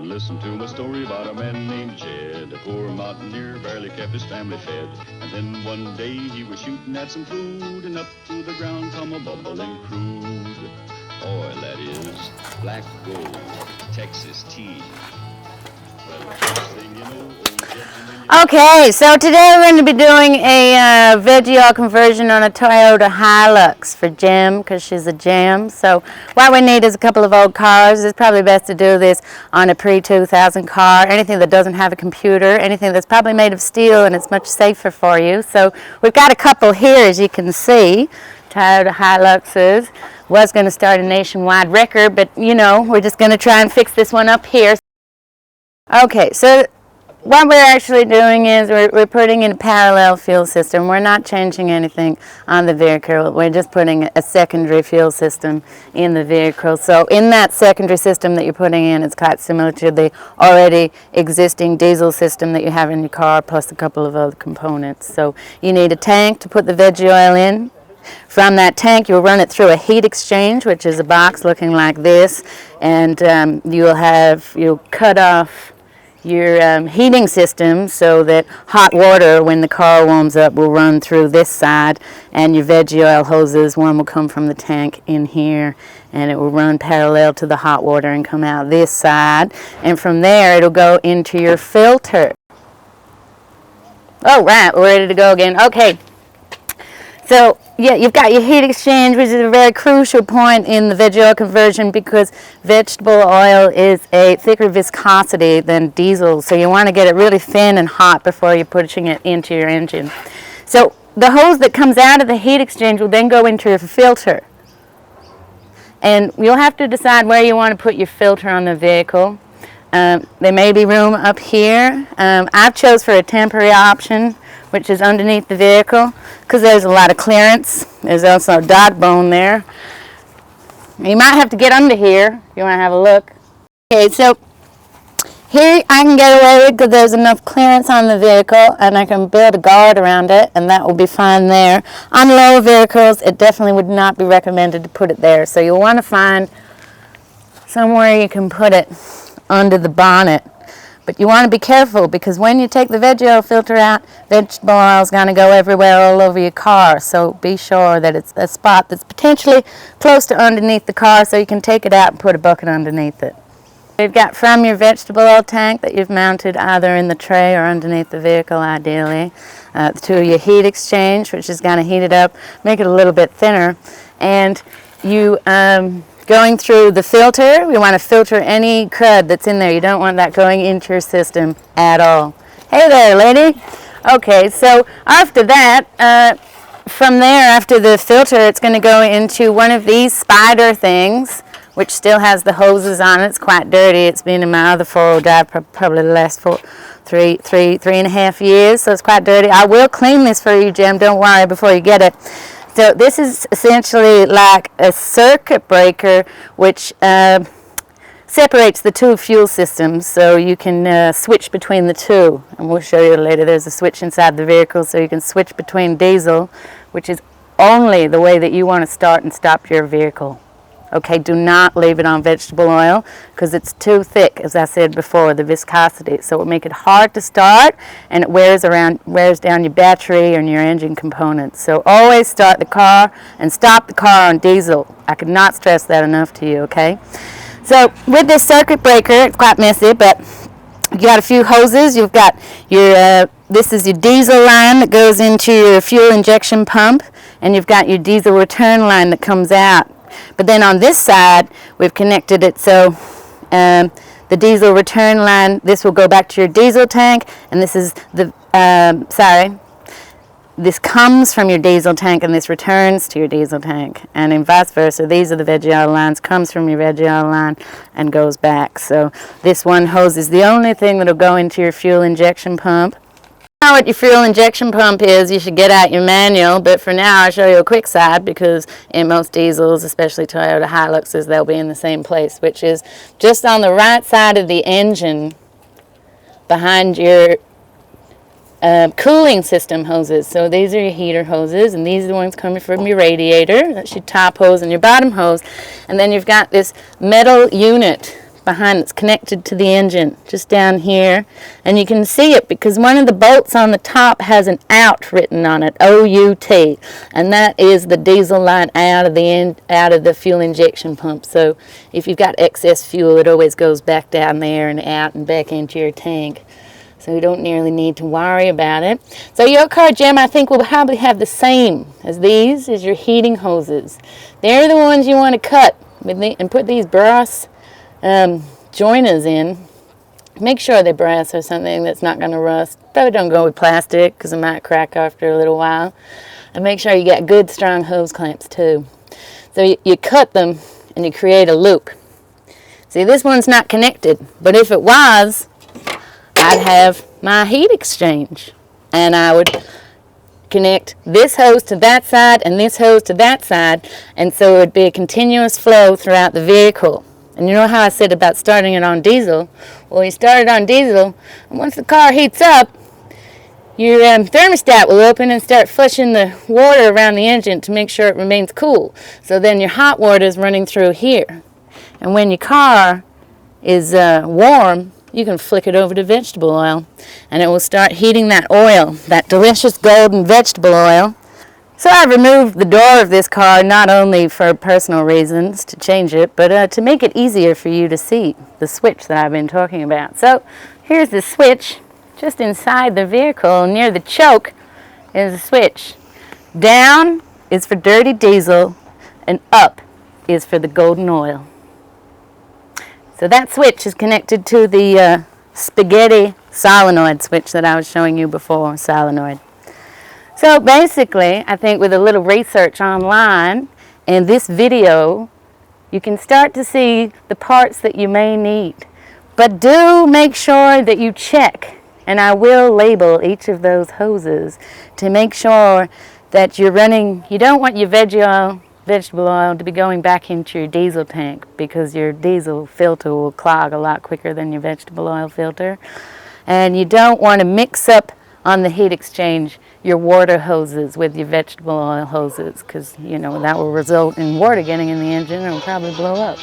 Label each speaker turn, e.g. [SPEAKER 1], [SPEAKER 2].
[SPEAKER 1] Listen to my story about a man named Jed. A poor mountaineer barely kept his family fed. And then one day he was shooting at some food, and up to the ground come a bubbling crude oil, that is black gold, Texas tea. Well, the first thing you know, old Jed's
[SPEAKER 2] Okay, so today we're going to be doing a veggie oil conversion on a Toyota Hilux for Jim, because she's a gem. So what we need is a couple of old cars. It's probably best to do this on a pre-2000 car, anything that doesn't have a computer, anything that's probably made of steel, and it's much safer for you. So we've got a couple here, as you can see, Toyota Hiluxes. Was going to start a nationwide record, but you know, we're just going to try and fix this one up here. Okay, so what we're actually doing is we're putting in a parallel fuel system. We're not changing anything on the vehicle. We're just putting a secondary fuel system in the vehicle. So in that secondary system that you're putting in, it's quite similar to the already existing diesel system that you have in your car, plus a couple of other components. So you need a tank to put the veggie oil in. From that tank, you'll run it through a heat exchange, which is a box looking like this, and you'll cut off your heating system so that hot water, when the car warms up, will run through this side, and your veggie oil hoses, one will come from the tank in here, and it will run parallel to the hot water and come out this side, and from there it'll go into your filter. Oh, right, we're ready to go again. Okay. So, yeah, you've got your heat exchange, which is a very crucial point in the veggie oil conversion because vegetable oil is a thicker viscosity than diesel. So you want to get it really thin and hot before you're pushing it into your engine. So the hose that comes out of the heat exchange will then go into your filter. And you'll have to decide where you want to put your filter on the vehicle. There may be room up here. I've chose for a temporary option, which is underneath the vehicle, because there's a lot of clearance. There's also a dot bone there. You might have to get under here if you want to have a look. Okay, so here I can get away with because there's enough clearance on the vehicle, and I can build a guard around it, and that will be fine there. On lower vehicles, it definitely would not be recommended to put it there. So you'll want to find somewhere you can put it under the bonnet. But you want to be careful because when you take the veggie oil filter out, vegetable oil is going to go everywhere all over your car. So be sure that it's a spot that's potentially close to underneath the car so you can take it out and put a bucket underneath it. You've got from your vegetable oil tank that you've mounted either in the tray or underneath the vehicle ideally, to your heat exchange, which is going to heat it up, make it a little bit thinner. And you going through the filter, we want to filter any crud that's in there. You don't want that going into your system at all. Hey there, lady. Okay, so after that, from there, after the filter, it's going to go into one of these spider things, which still has the hoses on it. It's quite dirty. It's been in my other four-wheel drive probably the last three and a half years, so it's quite dirty. I will clean this for you, Jim. Don't worry before you get it. So this is essentially like a circuit breaker which separates the two fuel systems so you can switch between the two. And we'll show you later. There's a switch inside the vehicle so you can switch between diesel, which is only the way that you want to start and stop your vehicle. Okay, do not leave it on vegetable oil because it's too thick, as I said before, the viscosity. So it will make it hard to start, and it wears down your battery and your engine components. So always start the car and stop the car on diesel. I could not stress that enough to you, okay? So with this circuit breaker, it's quite messy, but you got a few hoses. You've got your, this is your diesel line that goes into your fuel injection pump, and you've got your diesel return line that comes out. But then on this side, we've connected it so the diesel return line, this will go back to your diesel tank, and this is the, this comes from your diesel tank and this returns to your diesel tank, and in vice versa. These are the veggie oil lines, comes from your veggie oil line and goes back. So this one hose is the only thing that will go into your fuel injection pump. Now what your fuel injection pump is, you should get out your manual, but for now I'll show you a quick side because in most diesels, especially Toyota Hiluxes, they'll be in the same place, which is just on the right side of the engine behind your cooling system hoses. So these are your heater hoses, and these are the ones coming from your radiator. That's your top hose and your bottom hose. And then you've got this metal unit behind that's connected to the engine, just down here. And you can see it because one of the bolts on the top has an out written on it, O-U-T, and that is the diesel line out of the fuel injection pump. So if you've got excess fuel, it always goes back down there and out and back into your tank. So you don't nearly need to worry about it. So your car, Jim, I think will probably have the same as these as your heating hoses. They're the ones you want to cut and put these brass joiners in. Make sure they're brass or something that's not going to rust. Probably don't go with plastic because it might crack after a little while. And make sure you get good strong hose clamps too. So you cut them and you create a loop. See, this one's not connected, but if it was, I'd have my heat exchange, and I would connect this hose to that side and this hose to that side, and so it would be a continuous flow throughout the vehicle. And you know how I said about starting it on diesel? Well, you start it on diesel, and once the car heats up, your thermostat will open and start flushing the water around the engine to make sure it remains cool. So then your hot water is running through here. And when your car is warm, you can flick it over to vegetable oil, and it will start heating that oil, that delicious golden vegetable oil. So I removed the door of this car not only for personal reasons to change it, but to make it easier for you to see the switch that I've been talking about. So here's the switch just inside the vehicle. Near the choke is a switch. Down is for dirty diesel, and up is for the golden oil. So that switch is connected to the spaghetti solenoid switch that I was showing you before, solenoid. So basically, I think with a little research online and this video, you can start to see the parts that you may need. But do make sure that you check, and I will label each of those hoses to make sure that you're running, you don't want your vegetable oil to be going back into your diesel tank, because your diesel filter will clog a lot quicker than your vegetable oil filter. And you don't want to mix up on the heat exchange your water hoses with your vegetable oil hoses, because you know that will result in water getting in the engine and it'll probably blow up.